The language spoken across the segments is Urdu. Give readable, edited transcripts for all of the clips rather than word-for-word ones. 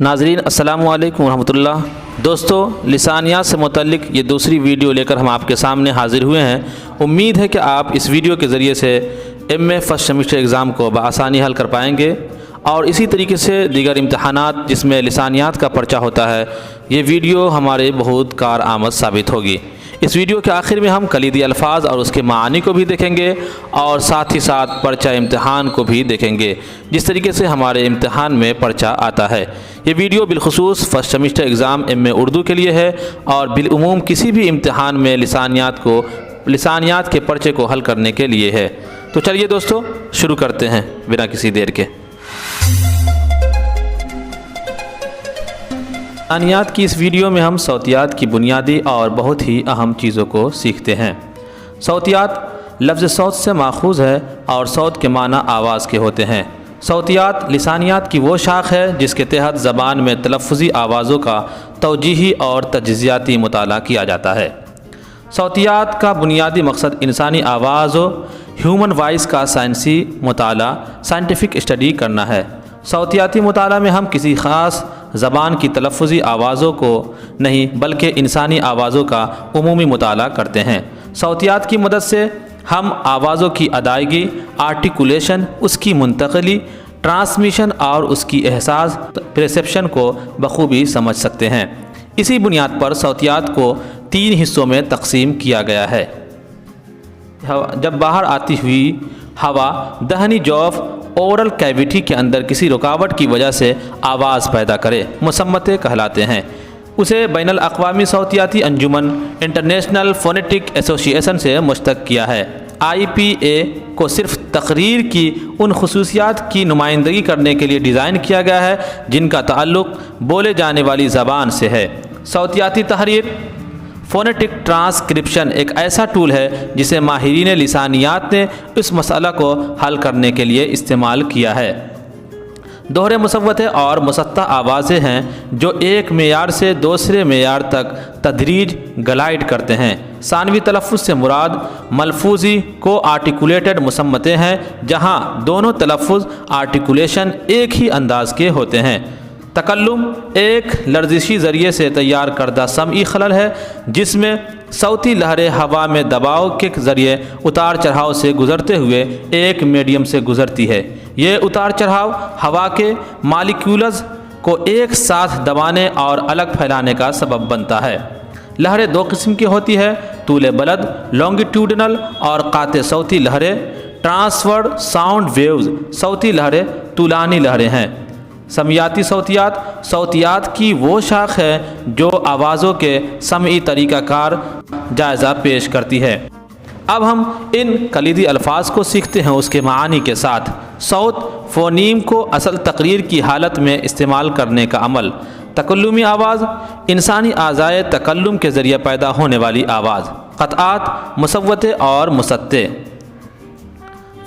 ناظرین السلام علیکم ورحمۃ اللہ۔ دوستو، لسانیات سے متعلق یہ دوسری ویڈیو لے کر ہم آپ کے سامنے حاضر ہوئے ہیں۔ امید ہے کہ آپ اس ویڈیو کے ذریعے سے ایم اے فرسٹ سیمسٹر ایگزام کو بآسانی حل کر پائیں گے، اور اسی طریقے سے دیگر امتحانات جس میں لسانیات کا پرچہ ہوتا ہے، یہ ویڈیو ہمارے بہت کارآمد ثابت ہوگی۔ اس ویڈیو کے آخر میں ہم کلیدی الفاظ اور اس کے معانی کو بھی دیکھیں گے، اور ساتھ ہی ساتھ پرچہ امتحان کو بھی دیکھیں گے، جس طریقے سے ہمارے امتحان میں پرچہ آتا ہے۔ یہ ویڈیو بالخصوص فرسٹ سیمسٹر ایگزام ایم اے اردو کے لیے ہے، اور بالعموم کسی بھی امتحان میں لسانیات کے پرچے کو حل کرنے کے لیے ہے۔ تو چلیے دوستو، شروع کرتے ہیں بنا کسی دیر کے۔ لسانیات کی اس ویڈیو میں ہم صوتیات کی بنیادی اور بہت ہی اہم چیزوں کو سیکھتے ہیں۔ صوتیات لفظ صوت سے ماخوذ ہے، اور صوت کے معنی آواز کے ہوتے ہیں۔ صوتیات لسانیات کی وہ شاخ ہے جس کے تحت زبان میں تلفظی آوازوں کا توجیہی اور تجزیاتی مطالعہ کیا جاتا ہے۔ صوتیات کا بنیادی مقصد انسانی آواز و ہیومن وائس کا سائنسی مطالعہ، سائنٹیفک اسٹڈی کرنا ہے۔ صوتیاتی مطالعہ میں ہم کسی خاص زبان کی تلفظی آوازوں کو نہیں بلکہ انسانی آوازوں کا عمومی مطالعہ کرتے ہیں۔ صوتیات کی مدد سے ہم آوازوں کی ادائیگی، آرٹیکولیشن، اس کی منتقلی، ٹرانسمیشن اور اس کی احساس پرسیپشن کو بخوبی سمجھ سکتے ہیں۔ اسی بنیاد پر صوتیات کو 3 حصوں میں تقسیم کیا گیا ہے۔ جب باہر آتی ہوئی ہوا دہنی جوف اورل کیویٹی کے اندر کسی رکاوٹ کی وجہ سے آواز پیدا کرے، مصمتیں کہلاتے ہیں۔ اسے بین الاقوامی صوتیاتی انجمن انٹرنیشنل فونیٹک ایسوسی ایشن سے مشتق کیا ہے۔ IPA کو صرف تقریر کی ان خصوصیات کی نمائندگی کرنے کے لیے ڈیزائن کیا گیا ہے جن کا تعلق بولے جانے والی زبان سے ہے۔ صوتیاتی تحریر فونیٹک ٹرانسکرپشن ایک ایسا ٹول ہے جسے ماہرین لسانیات نے اس مسئلہ کو حل کرنے کے لیے استعمال کیا ہے۔ دوہرے مصوتے اور مسطح آوازیں ہیں جو ایک معیار سے دوسرے معیار تک تدریج گلائڈ کرتے ہیں۔ ثانوی تلفظ سے مراد ملفوظی کو آرٹیکولیٹڈ مصمتیں ہیں، جہاں دونوں تلفظ آرٹیکولیشن ایک ہی انداز کے ہوتے ہیں۔ تکلم ایک لرزشی ذریعے سے تیار کردہ سمعی خلل ہے جس میں صوتی لہریں ہوا میں دباؤ کے ذریعے اتار چڑھاؤ سے گزرتے ہوئے ایک میڈیم سے گزرتی ہے۔ یہ اتار چڑھاؤ ہوا کے مالیکیولز کو ایک ساتھ دبانے اور الگ پھیلانے کا سبب بنتا ہے۔ لہریں 2 قسم کی ہوتی ہے: طول بلد لانگیٹیوڈنل اور قاطع صوتی لہریں۔ ٹرانسورڈ ساؤنڈ ویوز صوتی لہریں طولانی لہریں ہیں۔ سمیاتی صوتیات کی وہ شاخ ہے جو آوازوں کے سمعی طریقہ کار جائزہ پیش کرتی ہے۔ اب ہم ان کلیدی الفاظ کو سیکھتے ہیں اس کے معانی کے ساتھ۔ صوت فونیم کو اصل تقریر کی حالت میں استعمال کرنے کا عمل۔ تکلمی آواز انسانی اعضائے تکلم کے ذریعے پیدا ہونے والی آواز۔ قطعات مصوتے اور مسطے۔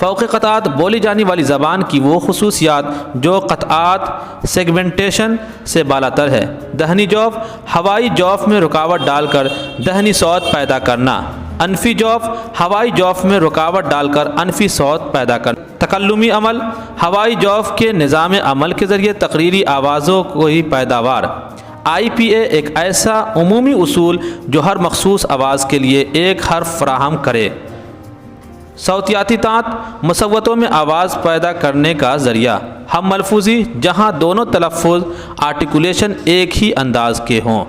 فوق قطعات بولی جانے والی زبان کی وہ خصوصیات جو قطعات سیگمنٹیشن سے بالاتر ہے۔ دہنی جوف ہوائی جوف میں رکاوٹ ڈال کر دہنی صوت پیدا کرنا۔ انفی جوف ہوائی جوف میں رکاوٹ ڈال کر انفی صوت پیدا کرنا۔ تکلمی عمل ہوائی جوف کے نظام عمل کے ذریعے تقریری آوازوں کو ہی پیداوار۔ IPA ایک ایسا عمومی اصول جو ہر مخصوص آواز کے لیے ایک حرف فراہم کرے۔ صوتیاتی طاعت مصوتوں میں آواز پیدا کرنے کا ذریعہ۔ ہم ملفوظی جہاں دونوں تلفظ آرٹیکولیشن ایک ہی انداز کے ہوں۔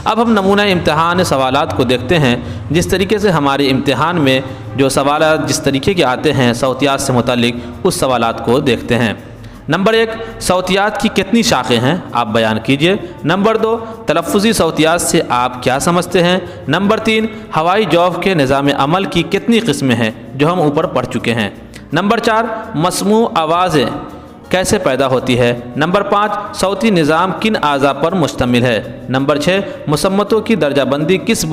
اب ہم نمونہ امتحان سوالات کو دیکھتے ہیں۔ جس طریقے سے ہمارے امتحان میں جو سوالات جس طریقے کے آتے ہیں صوتیات سے متعلق، اس سوالات کو دیکھتے ہیں۔ نمبر 1، صوتیات کی کتنی شاخیں ہیں آپ بیان کیجئے۔ نمبر 2، تلفظی صوتیات سے آپ کیا سمجھتے ہیں۔ نمبر 3، ہوائی جوف کے نظام عمل کی کتنی قسمیں ہیں جو ہم اوپر پڑھ چکے ہیں۔ نمبر 4، مسموع آوازیں کیسے پیدا ہوتی ہے۔ نمبر 5، صوتی نظام کن اعضاء پر مشتمل ہے۔ نمبر 6، مصمتوں کی درجہ بندی کس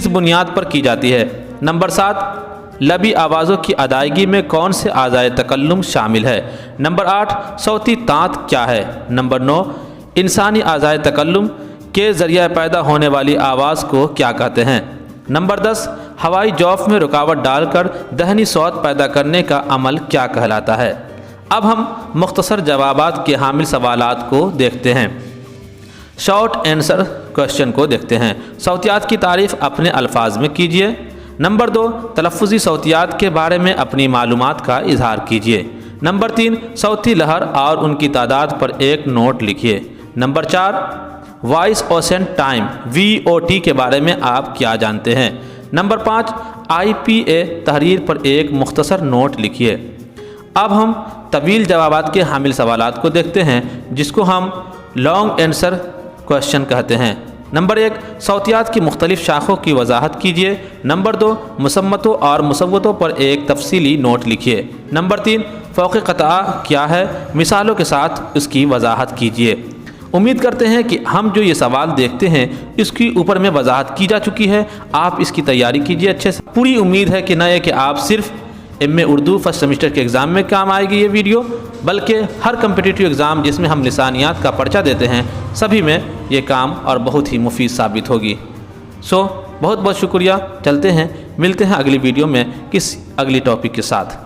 بنیاد پر کی جاتی ہے۔ نمبر 7، لبی آوازوں کی ادائیگی میں کون سے اعضائے تکلم شامل ہے۔ نمبر 8، صوتی طاعت کیا ہے۔ نمبر 9، انسانی اعضائے تکلم کے ذریعے پیدا ہونے والی آواز کو کیا کہتے ہیں۔ نمبر 10، ہوائی جوف میں رکاوٹ ڈال کر دہنی صوت پیدا کرنے کا عمل کیا کہلاتا ہے۔ اب ہم مختصر جوابات کے حامل سوالات کو دیکھتے ہیں۔ شارٹ آنسر کوشچن کو دیکھتے ہیں۔ صوتیات کی تعریف اپنے الفاظ میں کیجیے۔ نمبر 2، تلفظی صوتیات کے بارے میں اپنی معلومات کا اظہار کیجیے۔ نمبر 3، صوتی لہر اور ان کی تعداد پر ایک نوٹ لکھیے۔ نمبر 4، وائس اوسینٹ ٹائم VOT کے بارے میں آپ کیا جانتے ہیں۔ نمبر 5، IPA تحریر پر ایک مختصر نوٹ لکھیے۔ اب ہم طویل جوابات کے حامل سوالات کو دیکھتے ہیں، جس کو ہم لانگ آنسر کوشچن کہتے ہیں۔ نمبر 1، صوتیات کی مختلف شاخوں کی وضاحت کیجیے۔ نمبر 2، مصمتوں اور مصوتوں پر ایک تفصیلی نوٹ لکھیے۔ نمبر 3، فوق قطع کیا ہے، مثالوں کے ساتھ اس کی وضاحت کیجیے۔ امید کرتے ہیں کہ ہم جو یہ سوال دیکھتے ہیں اس کی اوپر میں وضاحت کی جا چکی ہے۔ آپ اس کی تیاری کیجیے اچھے سے۔ پوری امید ہے کہ نہ یہ کہ آپ صرف MA اردو فرسٹ سیمسٹر کے ایگزام میں کام آئے گی یہ ویڈیو، بلکہ ہر کمپٹیٹیو ایگزام جس میں ہم لسانیات کا پرچہ دیتے ہیں سبھی میں یہ کام اور بہت ہی مفید ثابت ہوگی۔ بہت بہت شکریہ۔ چلتے ہیں، ملتے ہیں اگلی ویڈیو میں کس اگلی ٹاپک کے ساتھ۔